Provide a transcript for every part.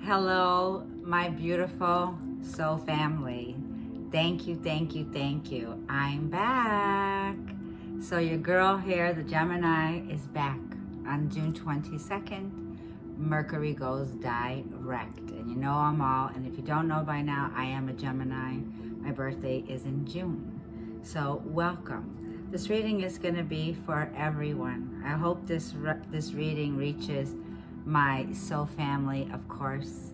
Hello, my beautiful soul family. Thank you, thank you, thank you. I'm back. So your girl here, the Gemini, is back on June 22nd. Mercury goes direct. And you know I'm all, and if you don't know by now, I am a Gemini. My birthday is in June. So welcome. This reading is going to be for everyone. I hope this reading reaches my soul family, of course.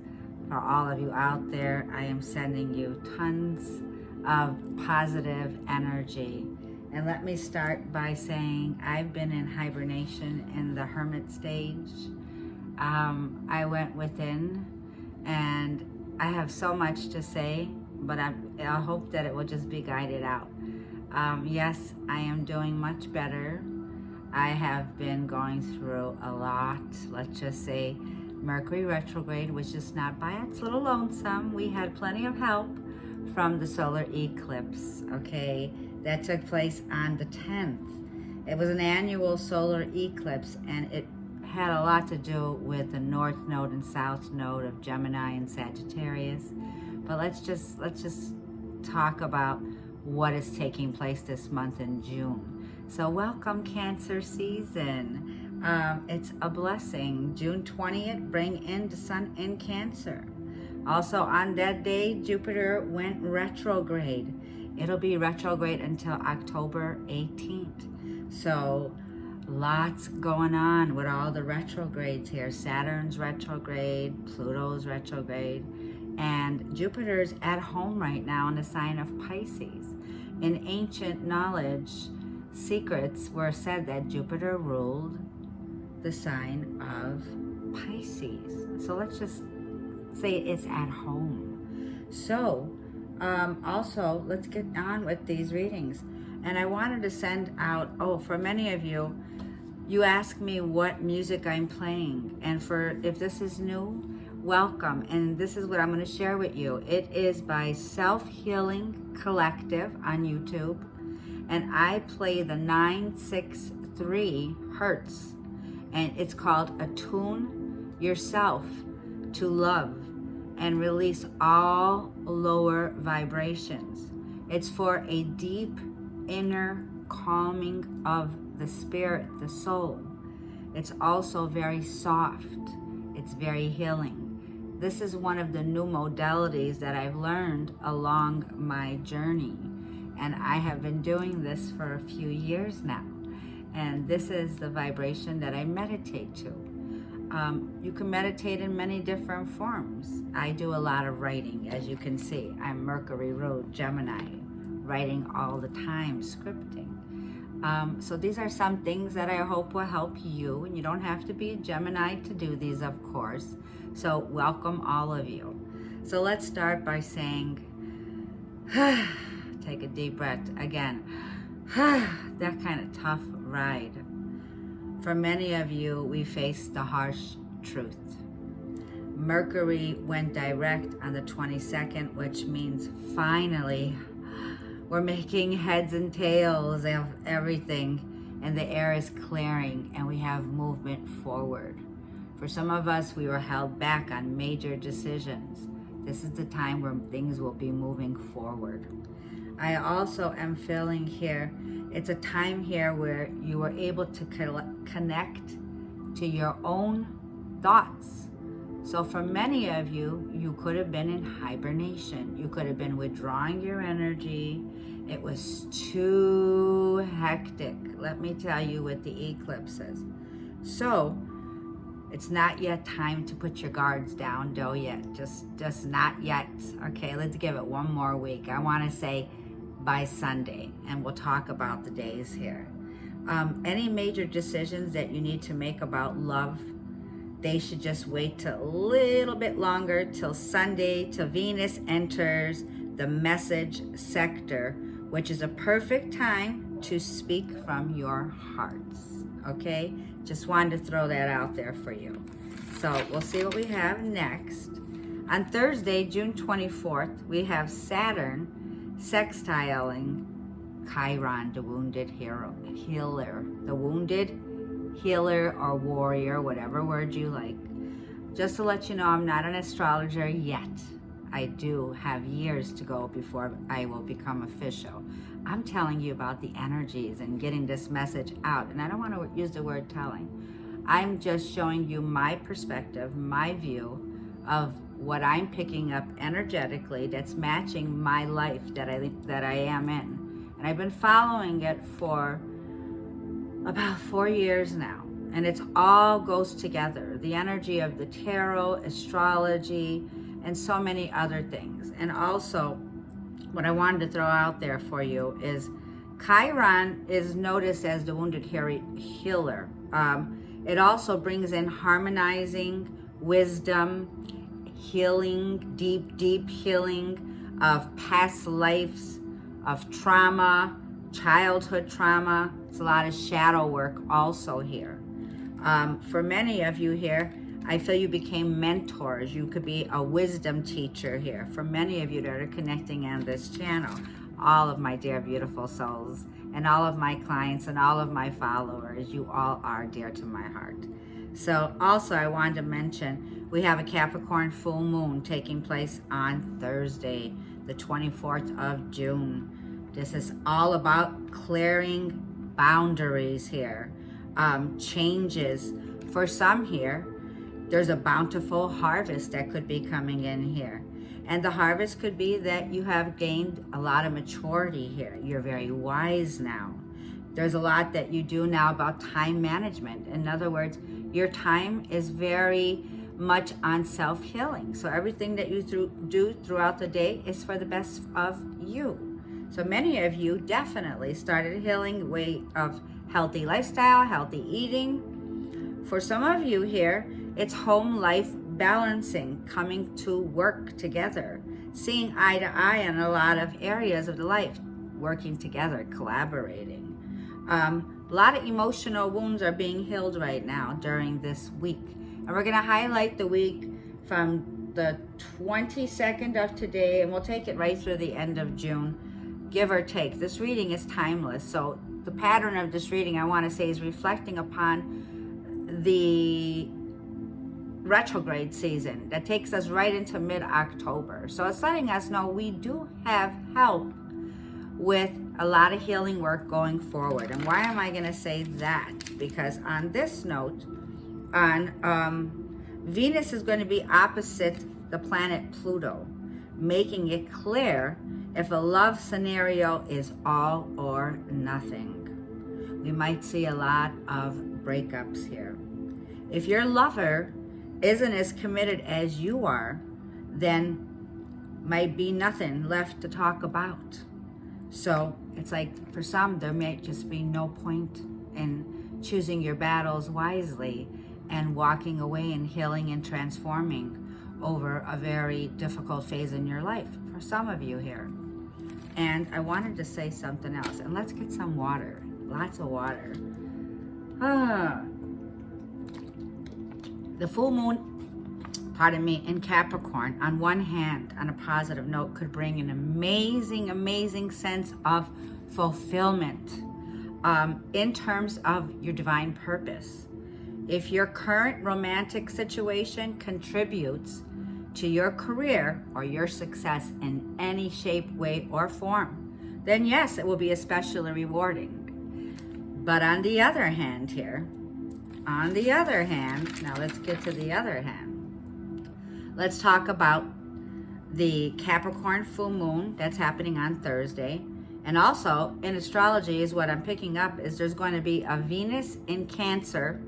For all of you out there, I am sending you tons of positive energy. And let me start by saying I've been in hibernation in the hermit stage. I went within, and I have so much to say, but I hope that it will just be guided out. Yes, I am doing much better. I have been going through a lot. Let's just say Mercury retrograde was just not by its little lonesome. We had plenty of help from the solar eclipse, okay? That took place on the 10th. It was an annual solar eclipse, and it had a lot to do with the North Node and South Node of Gemini and Sagittarius. But let's just talk about what is taking place this month in June. So welcome Cancer season. It's a blessing. June 20th, bring in the sun in Cancer. Also on that day, Jupiter went retrograde. It'll be retrograde until October 18th. So lots going on with all the retrogrades here. Saturn's retrograde, Pluto's retrograde, and Jupiter's at home right now in the sign of Pisces. In ancient knowledge, secrets were said that Jupiter ruled the sign of Pisces. So let's just say it's at home. So also let's get on with these readings. And I wanted to send out, for many of you, you ask me what music I'm playing. And if this is new, welcome. And this is what I'm going to share with you. It is by Self Healing Collective on YouTube. And I play the 963 Hertz, and it's called Attune Yourself to Love and Release All Lower Vibrations. It's for a deep inner calming of the spirit, the soul. It's also very soft. It's very healing. This is one of the new modalities that I've learned along my journey. And I have been doing this for a few years now. And this is the vibration that I meditate to. You can meditate in many different forms. I do a lot of writing, as you can see. I'm Mercury Road Gemini, writing all the time, scripting. So these are some things that I hope will help you. And you don't have to be a Gemini to do these, of course. So welcome all of you. So let's start by saying, take a deep breath again. That kind of tough ride. For many of you, we face the harsh truth. Mercury went direct on the 22nd, which means finally we're making heads and tails of everything, and the air is clearing and we have movement forward. For some of us, we were held back on major decisions. This is the time where things will be moving forward. I also am feeling here, it's a time here where you were able to connect to your own thoughts. So for many of you, you could have been in hibernation. You could have been withdrawing your energy. It was too hectic. Let me tell you what the eclipses. So it's not yet time to put your guards down, though, yet. Just not yet. Okay, let's give it one more week. I want to say by Sunday, and we'll talk about the days here. Any major decisions that you need to make about love, they should just wait till a little bit longer, till Sunday, till Venus enters the message sector, which is a perfect time to speak from your hearts, okay? Just wanted to throw that out there for you. So we'll see what we have next. On Thursday, June 24th, we have Saturn sextiling Chiron, the wounded healer, the wounded healer or warrior, whatever word you like. Just to let you know, I'm not an astrologer yet. I do have years to go before I will become official. I'm telling you about the energies and getting this message out. And I don't want to use the word telling. I'm just showing you my perspective, my view of what I'm picking up energetically that's matching my life that I am in. And I've been following it for about 4 years now. And it all goes together. The energy of the tarot, astrology, and so many other things. And also, what I wanted to throw out there for you is Chiron is noticed as the wounded healer. It also brings in harmonizing, wisdom, healing, deep healing of past lives, of trauma, childhood trauma. It's a lot of shadow work also here. For many of you here, I feel you became mentors. You could be a wisdom teacher here. For many of you that are connecting on this channel, all of my dear beautiful souls, and all of my clients and all of my followers, you all are dear to my heart. So also I wanted to mention, we have a Capricorn full moon taking place on Thursday, the 24th of June. This is all about clearing boundaries here, changes. For some here, there's a bountiful harvest that could be coming in here. And the harvest could be that you have gained a lot of maturity here. You're very wise now. There's a lot that you do now about time management. In other words, your time is very much on self-healing. So everything that you do throughout the day is for the best of you. So many of you definitely started healing the way of healthy lifestyle, healthy eating. For some of you here, it's home life balancing, coming to work together, seeing eye to eye in a lot of areas of the life, working together, collaborating. A lot of emotional wounds are being healed right now during this week. And we're going to highlight the week from the 22nd of today, and we'll take it right through the end of June, give or take. This reading is timeless. So the pattern of this reading, I want to say, is reflecting upon the retrograde season that takes us right into mid-October. So it's letting us know we do have help with a lot of healing work going forward. And why am I going to say that? Because on this note, Venus is going to be opposite the planet Pluto, making it clear if a love scenario is all or nothing. We might see a lot of breakups here. If your lover isn't as committed as you are, then might be nothing left to talk about. So it's like, for some, there may just be no point in choosing your battles wisely and walking away and healing and transforming over a very difficult phase in your life, for some of you here. And I wanted to say something else, and let's get some water, lots of water. The full moon, in Capricorn, on one hand, on a positive note, could bring an amazing sense of fulfillment in terms of your divine purpose. If your current romantic situation contributes to your career or your success in any shape, way, or form, then yes, it will be especially rewarding. But on the other hand here, now let's get to the other hand. Let's talk about the Capricorn full moon that's happening on Thursday. And also in astrology, is what I'm picking up, is there's going to be a Venus in Cancer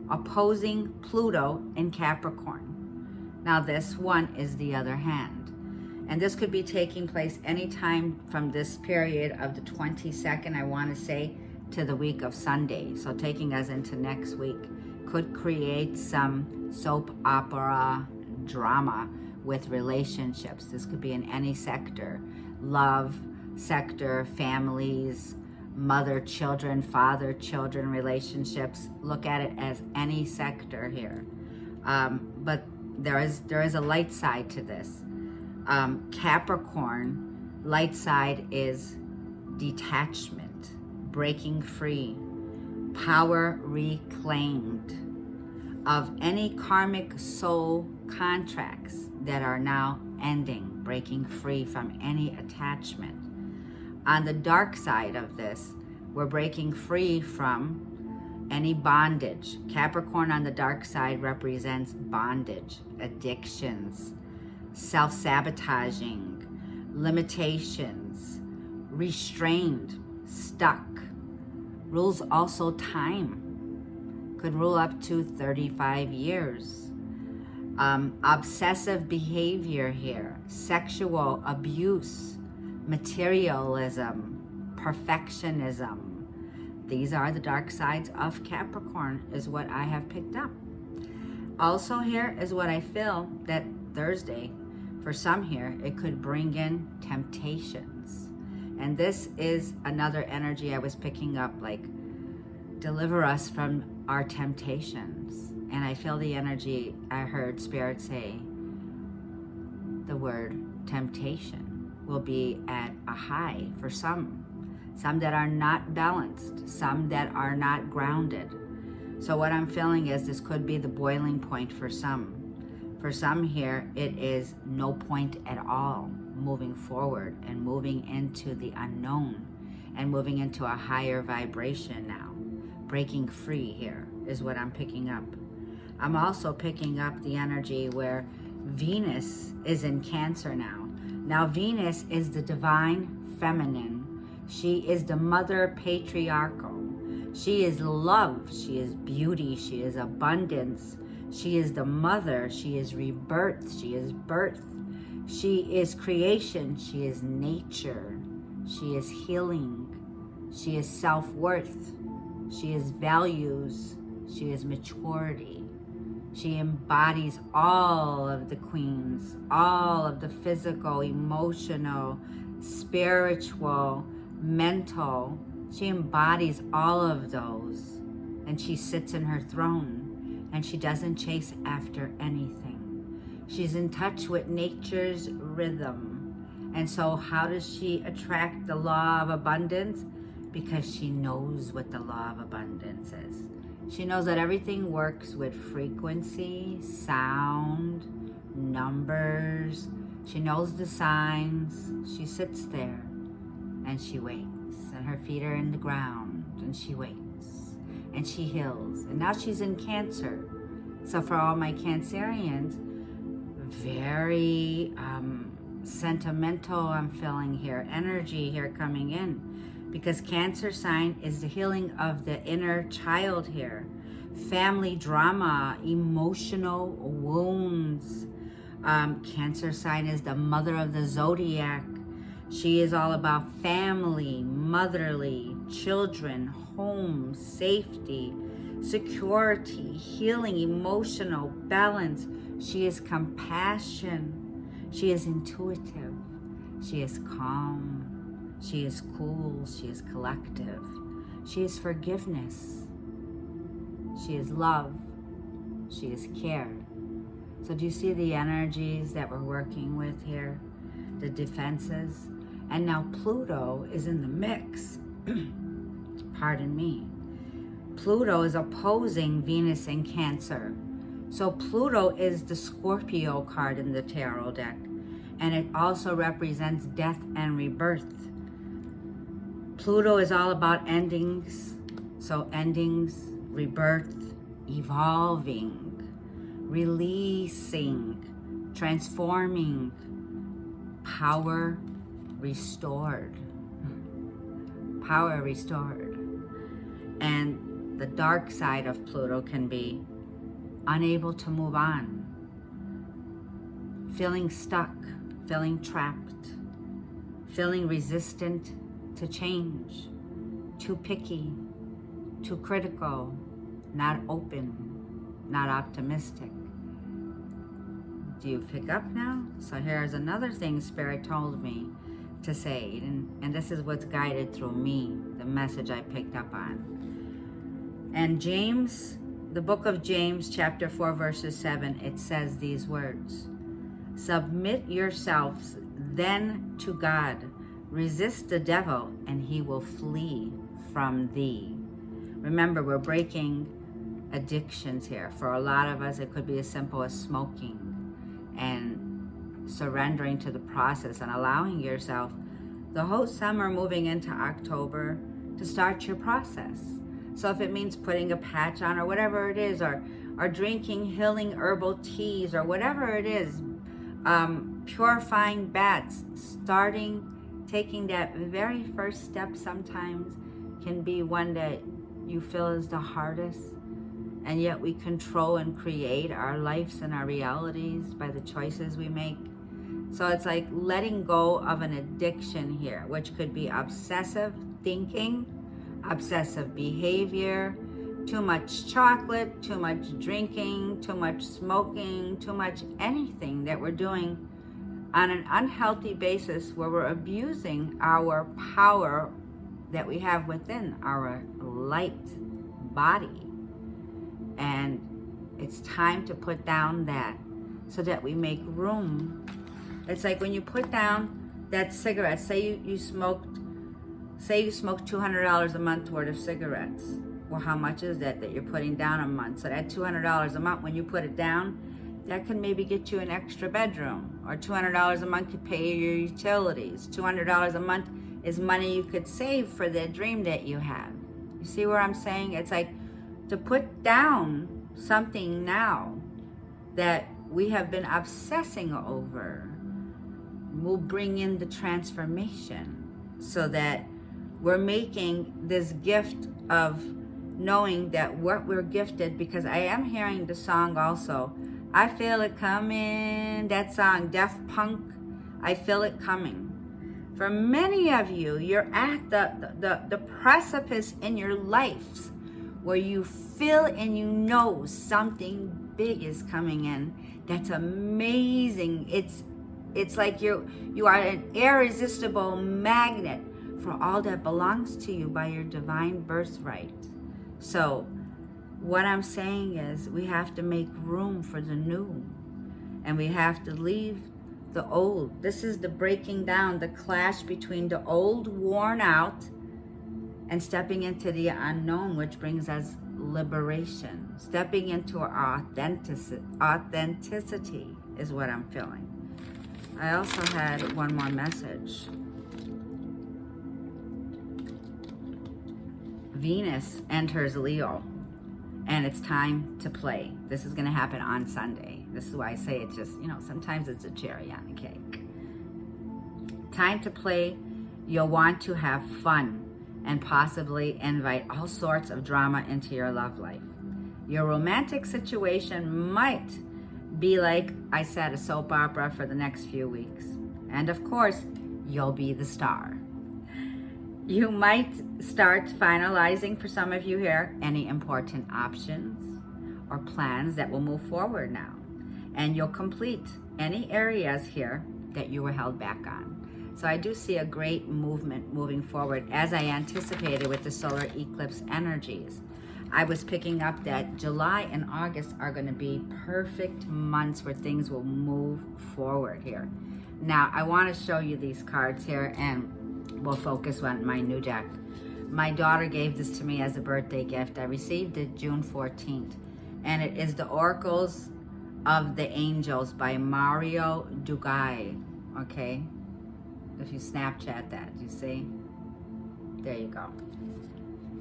opposing Pluto in Capricorn. Now this one is the other hand. And this could be taking place anytime from this period of the 22nd, I want to say, to the week of Sunday. So taking us into next week could create some soap opera drama with relationships. This could be in any sector: love sector, families, mother-children, father-children relationships. Look at it as any sector here. But there is a light side to this. Capricorn, light side is detachment, breaking free, power reclaimed, of any karmic soul contracts that are now ending, breaking free from any attachment. On the dark side of this, we're breaking free from any bondage. Capricorn on the dark side represents bondage, addictions, self-sabotaging, limitations, restrained, stuck. Rules also time. Could rule up to 35 years. Obsessive behavior here, sexual abuse, materialism, perfectionism. These are the dark sides of Capricorn, is what I have picked up. Also here is what I feel that Thursday, for some here, it could bring in temptations. And this is another energy I was picking up, like, deliver us from our temptations. And I feel the energy, I heard Spirit say, the word temptation will be at a high for some that are not balanced, some that are not grounded. So what I'm feeling is this could be the boiling point for some. For some here, it is no point at all moving forward and moving into the unknown and moving into a higher vibration now. Breaking free here is what I'm picking up. I'm also picking up the energy where Venus is in Cancer now. Now Venus is the divine feminine. She is the mother patriarchal. She is love. She is beauty. She is abundance. She is the mother. She is rebirth. She is birth. She is creation. She is nature. She is healing. She is self-worth. She is values. She is maturity. She embodies all of the queens, all of the physical, emotional, spiritual, mental. She embodies all of those. And she sits in her throne. And she doesn't chase after anything. She's in touch with nature's rhythm. And so how does she attract the law of abundance? Because she knows what the law of abundance is. She knows that everything works with frequency, sound, numbers. She knows the signs. She sits there and she waits. And her feet are in the ground and she waits. And she heals. And now she's in Cancer. So for all my Cancerians, very sentimental I'm feeling here. Energy here coming in. Because Cancer sign is the healing of the inner child here. Family drama, emotional wounds. Cancer sign is the mother of the zodiac. She is all about family, motherly, children, home, safety, security, healing, emotional balance. She is compassion. She is intuitive. She is calm. She is cool. She is collective. She is forgiveness. She is love. She is care. So do you see the energies that we're working with here? The defenses. And now Pluto is in the mix. Pardon me. Pluto is opposing Venus in Cancer. So Pluto is the Scorpio card in the tarot deck. And it also represents death and rebirth. Pluto is all about endings. So endings, rebirth, evolving, releasing, transforming, power restored. Power restored. And the dark side of Pluto can be unable to move on, feeling stuck, feeling trapped, feeling resistant to change, too picky, too critical, not open, not optimistic. Do you pick up now? So here's another thing Spirit told me to say, and this is what's guided through me, the message I picked up on. And James, the book of James, chapter 4, verses 7, it says these words: submit yourselves then to God. Resist the devil and he will flee from thee. Remember, we're breaking addictions here. For a lot of us, it could be as simple as smoking and surrendering to the process and allowing yourself the whole summer moving into October to start your process. So if it means putting a patch on or whatever it is, or drinking healing herbal teas or whatever it is, purifying baths, taking that very first step sometimes can be one that you feel is the hardest. And yet we control and create our lives and our realities by the choices we make. So it's like letting go of an addiction here, which could be obsessive thinking, obsessive behavior, too much chocolate, too much drinking, too much smoking, too much anything that we're doing on an unhealthy basis where we're abusing our power that we have within our light body. And it's time to put down that so that we make room. It's like when you put down that cigarette, say you smoked $200 a month worth of cigarettes. Well, how much is that you're putting down a month? So that $200 a month, when you put it down, that can maybe get you an extra bedroom, or $200 a month could pay your utilities. $200 a month is money you could save for the dream that you have. You see where I'm saying? It's like to put down something now that we have been obsessing over will bring in the transformation, so that we're making this gift of knowing that what we're gifted, because I am hearing the song also, I feel it coming, that song, Daft Punk, I feel it coming. For many of you, you're at the precipice in your lives where you feel and you know something big is coming in. That's amazing. It's like you are an irresistible magnet for all that belongs to you by your divine birthright. So what I'm saying is we have to make room for the new, and we have to leave the old. This is the breaking down, the clash between the old, worn out, and stepping into the unknown, which brings us liberation. Stepping into our authenticity is what I'm feeling. I also had one more message. Venus enters Leo, and it's time to play. This is going to happen on Sunday. This is why I say it just, sometimes it's a cherry on the cake. Time to play. You'll want to have fun and possibly invite all sorts of drama into your love life. Your romantic situation might be, like I said, a soap opera for the next few weeks. And of course, you'll be the star. You might start finalizing, for some of you here, any important options or plans that will move forward now. And you'll complete any areas here that you were held back on. So I do see a great movement moving forward, as I anticipated with the solar eclipse energies. I was picking up that July and August are going to be perfect months where things will move forward here. Now, I want to show you these cards here, and we'll focus on my new deck. My daughter gave this to me as a birthday gift. I received it June 14th, and it is the Oracles of the Angels by Mario Dugai, okay? If you Snapchat that, you see? There you go.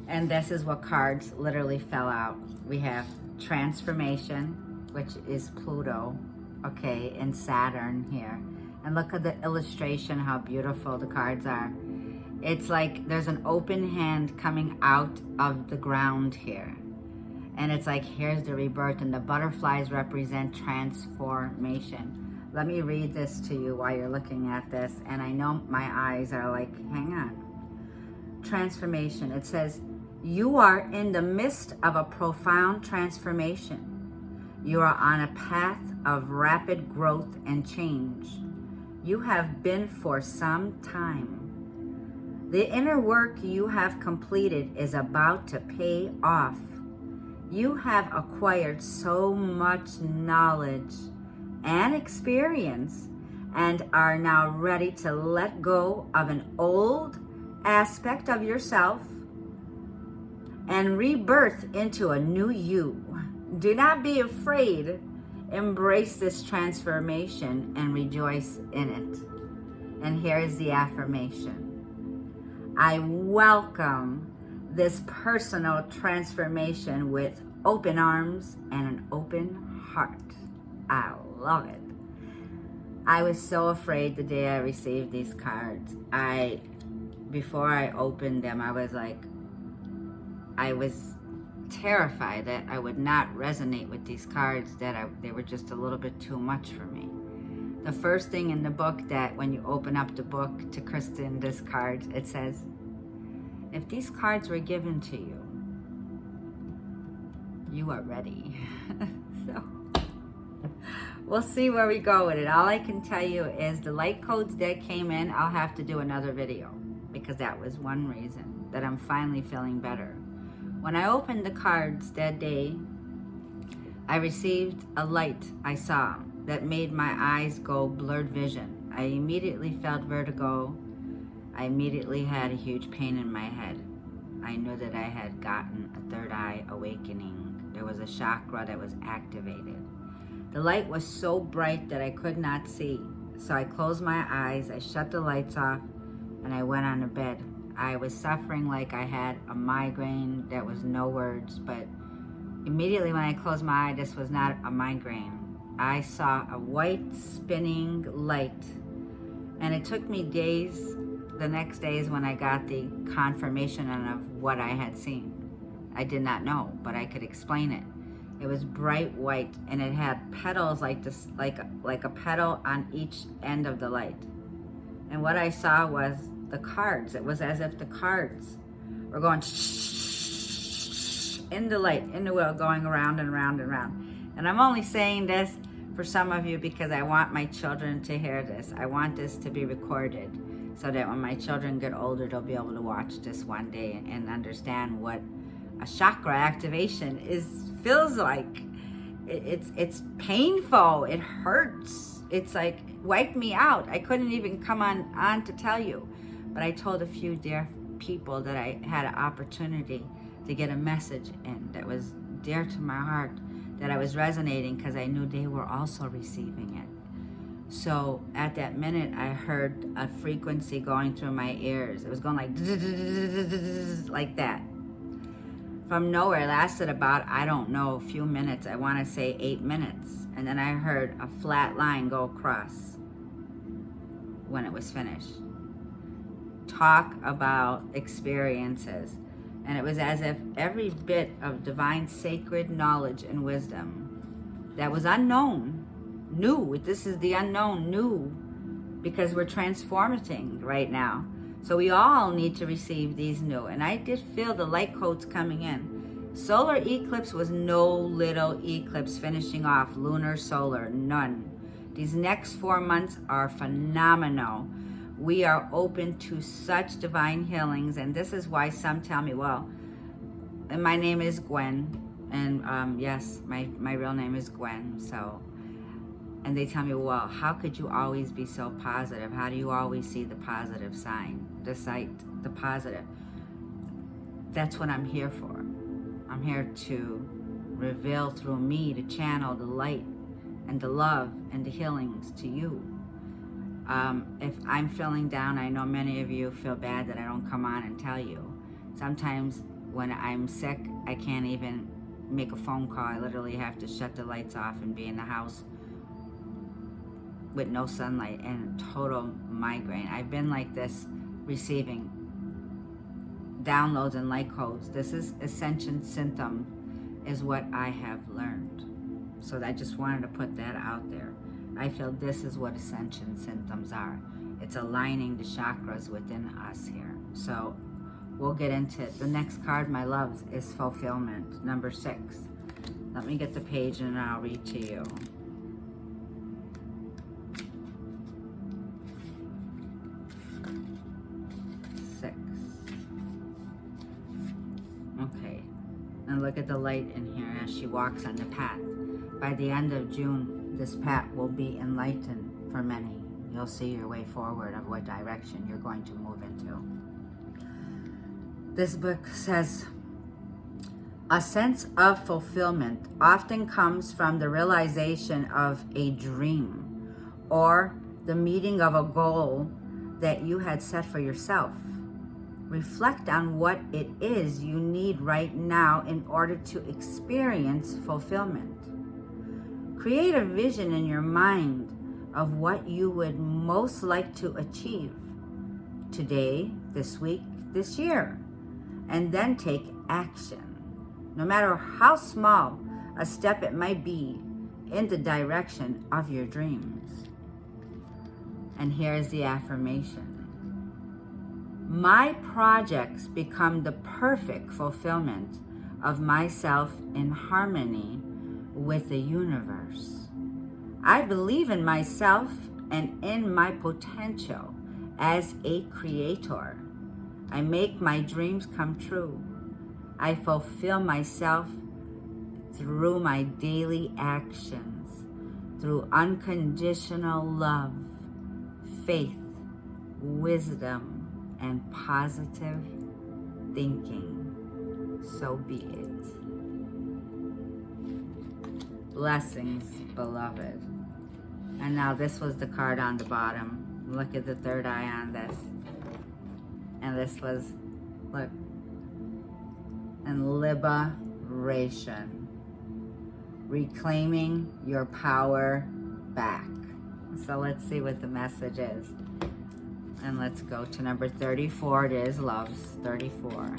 And this is what cards literally fell out. We have Transformation, which is Pluto, okay, and Saturn here. And look at the illustration, how beautiful the cards are. It's like there's an open hand coming out of the ground here. And it's like, here's the rebirth, and the butterflies represent transformation. Let me read this to you while you're looking at this. And I know my eyes are like, hang on. Transformation. It says, you are in the midst of a profound transformation. You are on a path of rapid growth and change. You have been for some time. The inner work you have completed is about to pay off. You have acquired so much knowledge and experience and are now ready to let go of an old aspect of yourself and rebirth into a new you. Do not be afraid. Embrace this transformation and rejoice in it. And here is the affirmation. I welcome this personal transformation with open arms and an open heart. I love it. I was so afraid the day I received these cards. Before I opened them, I was terrified that I would not resonate with these cards, that they were just a little bit too much for me. The first thing in the book, that when you open up the book to Kristen, this cards, it says, if these cards were given to you, you are ready. So we'll see where we go with it. All I can tell you is the light codes that came in, I'll have to do another video, because that was one reason that I'm finally feeling better. When I opened the cards that day, I received a light I saw that made my eyes go blurred vision. I immediately felt vertigo. I immediately had a huge pain in my head. I knew that I had gotten a third eye awakening. There was a chakra that was activated. The light was so bright that I could not see. So I closed my eyes, I shut the lights off, and I went on to bed. I was suffering like I had a migraine. That was no words, but immediately when I closed my eye, this was not a migraine. I saw a white spinning light, and it took me days, the next days, when I got the confirmation of what I had seen. I did not know, but I could explain it. It was bright white, and it had petals like this, like a petal on each end of the light. And what I saw was the cards. It was as if the cards were going in the light, in the wheel, going around and around and around. And I'm only saying this for some of you because I want my children to hear this. I want this to be recorded so that when my children get older, they'll be able to watch this one day and understand what a chakra activation feels like. It's painful. It hurts. It's like wiped me out. I couldn't even come on to tell you. But I told a few dear people that I had an opportunity to get a message in that was dear to my heart, that I was resonating because I knew they were also receiving it. So at that minute, I heard a frequency going through my ears. It was going like that. From nowhere, it lasted about, I don't know, a few minutes. I want to say 8 minutes. And then I heard a flat line go across when it was finished. Talk about experiences. And it was as if every bit of divine sacred knowledge and wisdom that was unknown, new, this is the unknown, new, because we're transforming right now. So we all need to receive these new. And I did feel the light codes coming in. Solar eclipse was no little eclipse finishing off, lunar, solar, none. These next 4 months are phenomenal. We are open to such divine healings, and this is why some tell me, well, and my name is Gwen, and yes, my real name is Gwen, so, and they tell me, well, how could you always be so positive? How do you always see the positive sign, the sight, the positive? That's what I'm here for. I'm here to reveal through me, to channel the light and the love and the healings to you. If I'm feeling down, I know many of you feel bad that I don't come on and tell you. Sometimes when I'm sick, I can't even make a phone call. I literally have to shut the lights off and be in the house with no sunlight and total migraine. I've been like this, receiving downloads and light codes. This is ascension symptom, is what I have learned. So I just wanted to put that out there. I feel this is what ascension symptoms are. It's aligning the chakras within us here. So we'll get into it. The next card, my loves, is fulfillment, number 6. Let me get the page and I'll read to you. Okay, and look at the light in here as she walks on the path. By the end of June, this path will be enlightened for many. You'll see your way forward of what direction you're going to move into. This book says, A sense of fulfillment often comes from the realization of a dream or the meeting of a goal that you had set for yourself. Reflect on what it is you need right now in order to experience fulfillment. Create a vision in your mind of what you would most like to achieve today, this week, this year, and then take action. No matter how small a step it might be in the direction of your dreams. And here's the affirmation. My projects become the perfect fulfillment of myself in harmony with the universe. I believe in myself and in my potential as a creator. I make my dreams come true. I fulfill myself through my daily actions, through unconditional love, faith, wisdom, and positive thinking. So be it. Blessings, beloved. And now this was the card on the bottom. Look at the third eye on this. And this was, look, and liberation. Reclaiming your power back. So let's see what the message is. And let's go to number 34. It is loves, 34.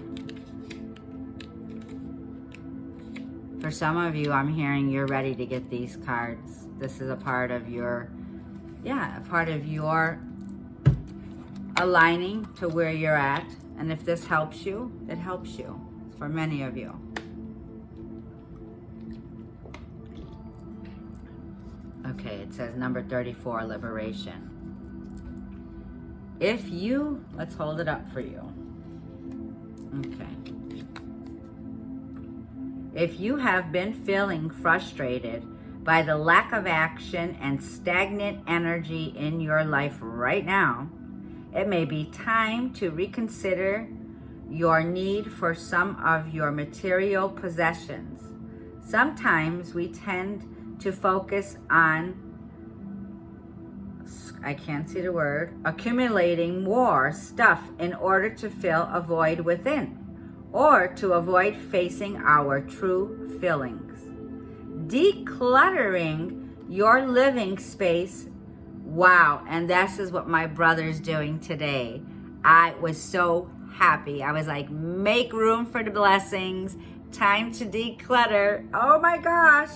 For some of you, I'm hearing you're ready to get these cards. This is a part of your, a part of your aligning to where you're at. And if this helps you, it helps you. For many of you. Okay, it says number 34, liberation. If you, let's hold it up for you. Okay. If you have been feeling frustrated by the lack of action and stagnant energy in your life right now, it may be time to reconsider your need for some of your material possessions. Sometimes we tend to focus on, I can't see the word, accumulating more stuff in order to fill a void within, or to avoid facing our true feelings. Decluttering your living space. Wow, and this is what my brother's doing today. I was so happy. I was like, make room for the blessings. Time to declutter. Oh my gosh.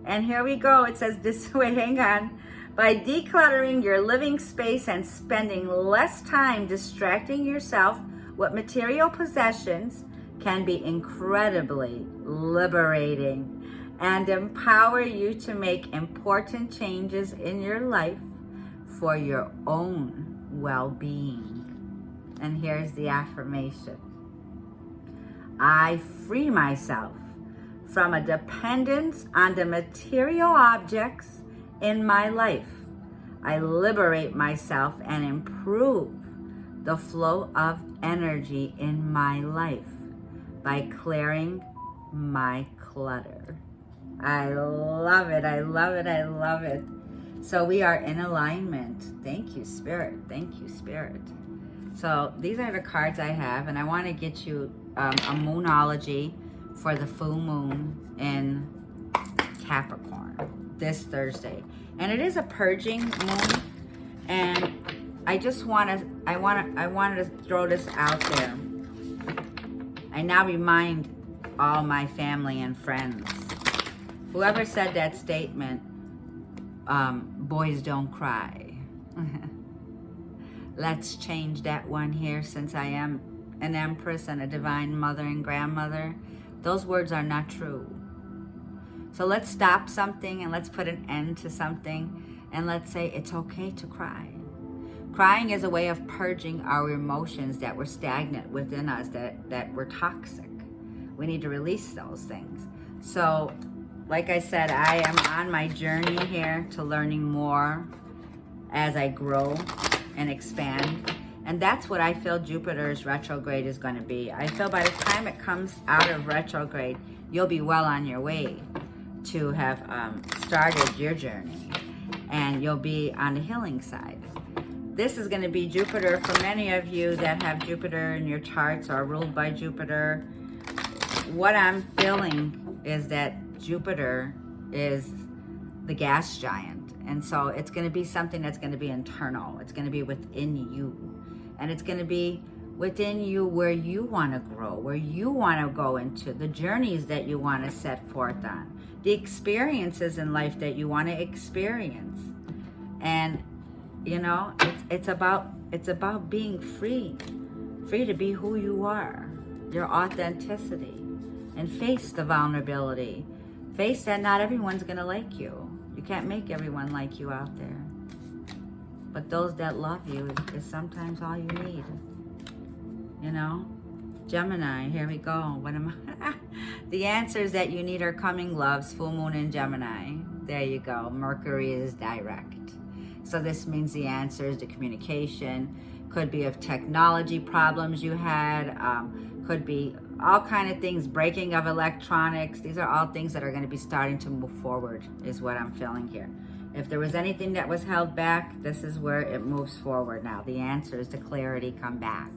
And here we go. It says this way, hang on. By decluttering your living space and spending less time distracting yourself with material possessions can be incredibly liberating and empower you to make important changes in your life for your own well-being. And here's the affirmation. I free myself from a dependence on the material objects in my life. I liberate myself and improve the flow of energy in my life by clearing my clutter. I love it. I love it. I love it. So we are in alignment. Thank you, Spirit. Thank you, Spirit. So these are the cards I have, and I want to get you a moonology for the full moon in Capricorn this Thursday. And it is a purging moon, and I just wanted to throw this out there. I now remind all my family and friends, whoever said that statement, boys don't cry. Let's change that one here, since I am an empress and a divine mother and grandmother. Those words are not true. So let's stop something and let's put an end to something, and let's say it's okay to cry. Crying is a way of purging our emotions that were stagnant within us, that were toxic. We need to release those things. So, like I said, I am on my journey here to learning more as I grow and expand. And that's what I feel Jupiter's retrograde is going to be. I feel by the time it comes out of retrograde, you'll be well on your way to have started your journey. And you'll be on the healing side. This is going to be Jupiter for many of you that have Jupiter in your charts or ruled by Jupiter. What I'm feeling is that Jupiter is the gas giant. And so it's going to be something that's going to be internal. It's going to be within you. And it's going to be within you where you want to grow, where you want to go into, the journeys that you want to set forth on, the experiences in life that you want to experience. And, you know, it's about being free to be who you are, your authenticity, and face the vulnerability. Face that not everyone's going to like you. You can't make everyone like you out there. But those that love you is sometimes all you need. You know? Gemini, here we go. What am I? The answers that you need are coming, loves, full moon in Gemini. There you go. Mercury is direct. So this means the answers, the communication, could be of technology problems you had, could be all kind of things, breaking of electronics. These are all things that are going to be starting to move forward, is what I'm feeling here. If there was anything that was held back, this is where it moves forward now. The answers, the clarity come back.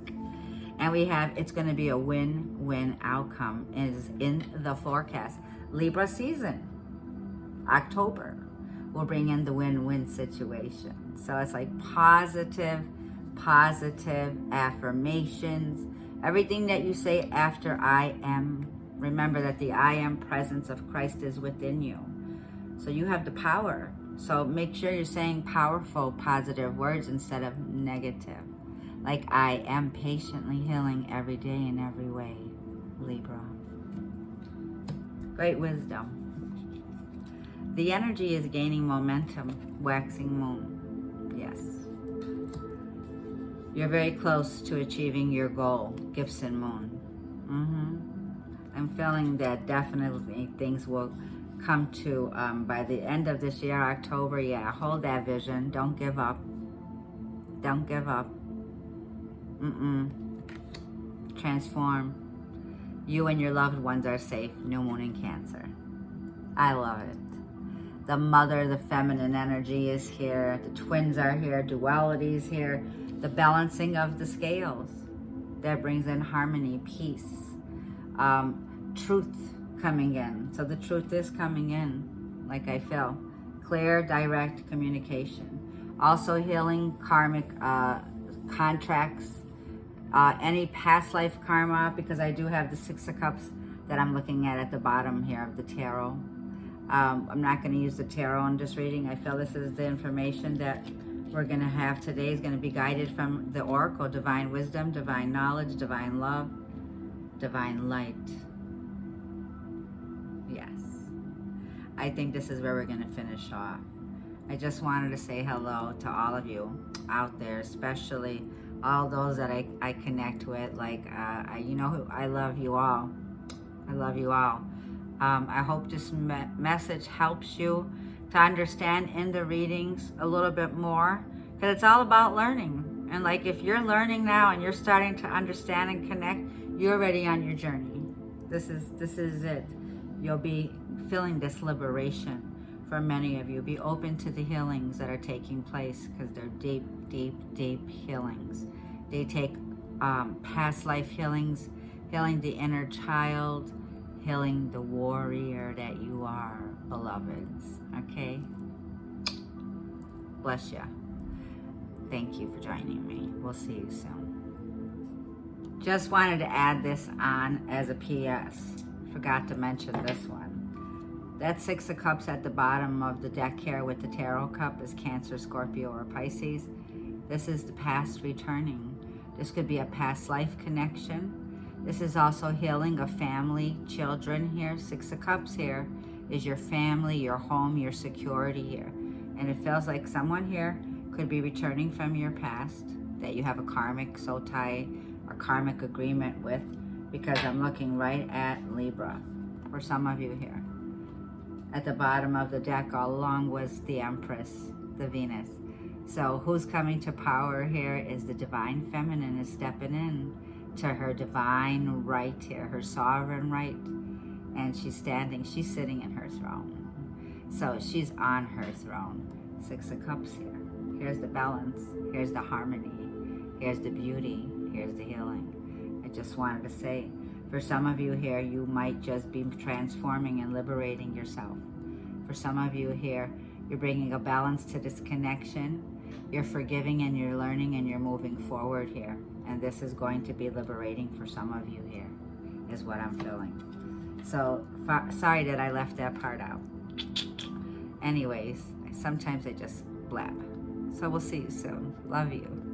And we have, it's going to be a win-win outcome is in the forecast. Libra season, October, will bring in the win-win situation. So it's like positive affirmations. Everything that you say after I am, remember that the I am presence of Christ is within you. So you have the power. So make sure you're saying powerful, positive words instead of negative. Like, I am patiently healing every day in every way, Libra. Great wisdom. The energy is gaining momentum, waxing moon. Yes. You're very close to achieving your goal, Gibson moon. I'm feeling that definitely things will come to by the end of this year, October. Yeah, hold that vision. Don't give up. Don't give up. Transform. You and your loved ones are safe. New moon in Cancer. I love it. The mother, the feminine energy is here. The twins are here. Duality is here. The balancing of the scales. That brings in harmony, peace. Truth coming in. So the truth is coming in, like I feel. Clear, direct communication. Also healing karmic contracts, any past life karma, because I do have the Six of Cups that I'm looking at the bottom here of the tarot. I'm not going to use the tarot in this reading. I feel this is the information that we're going to have today is going to be guided from the Oracle, divine wisdom, divine knowledge, divine love, divine light. Yes. I think this is where we're going to finish off. I just wanted to say hello to all of you out there, especially all those that I connect with. Like, you know who, I love you all. I love you all. I hope this message helps you to understand in the readings a little bit more, because it's all about learning. And like, if you're learning now and you're starting to understand and connect, you're already on your journey. This is it. You'll be feeling this liberation for many of you. Be open to the healings that are taking place, because they're deep, deep, deep healings. They take past life healings, healing the inner child, healing the warrior that you are, beloveds. Okay? Bless ya. Thank you for joining me. We'll see you soon. Just wanted to add this on as a PS. Forgot to mention this one. That Six of Cups at the bottom of the deck here with the Tarot Cup is Cancer, Scorpio, or Pisces. This is the past returning. This could be a past life connection. This is also healing of family, children here. Six of Cups here is your family, your home, your security here. And it feels like someone here could be returning from your past that you have a karmic soul tie or karmic agreement with, because I'm looking right at Libra for some of you here. At the bottom of the deck all along was the Empress, the Venus. So who's coming to power here is the divine feminine is stepping in to her divine right here, her sovereign right. And she's sitting in her throne. So she's on her throne. 6 of Cups here. Here's the balance. Here's the harmony. Here's the beauty. Here's the healing. I just wanted to say, for some of you here, you might just be transforming and liberating yourself. For some of you here, you're bringing a balance to this connection. You're forgiving and you're learning and you're moving forward here. And this is going to be liberating for some of you here, is what I'm feeling. So, sorry that I left that part out. Anyways, sometimes I just blab. So we'll see you soon. Love you.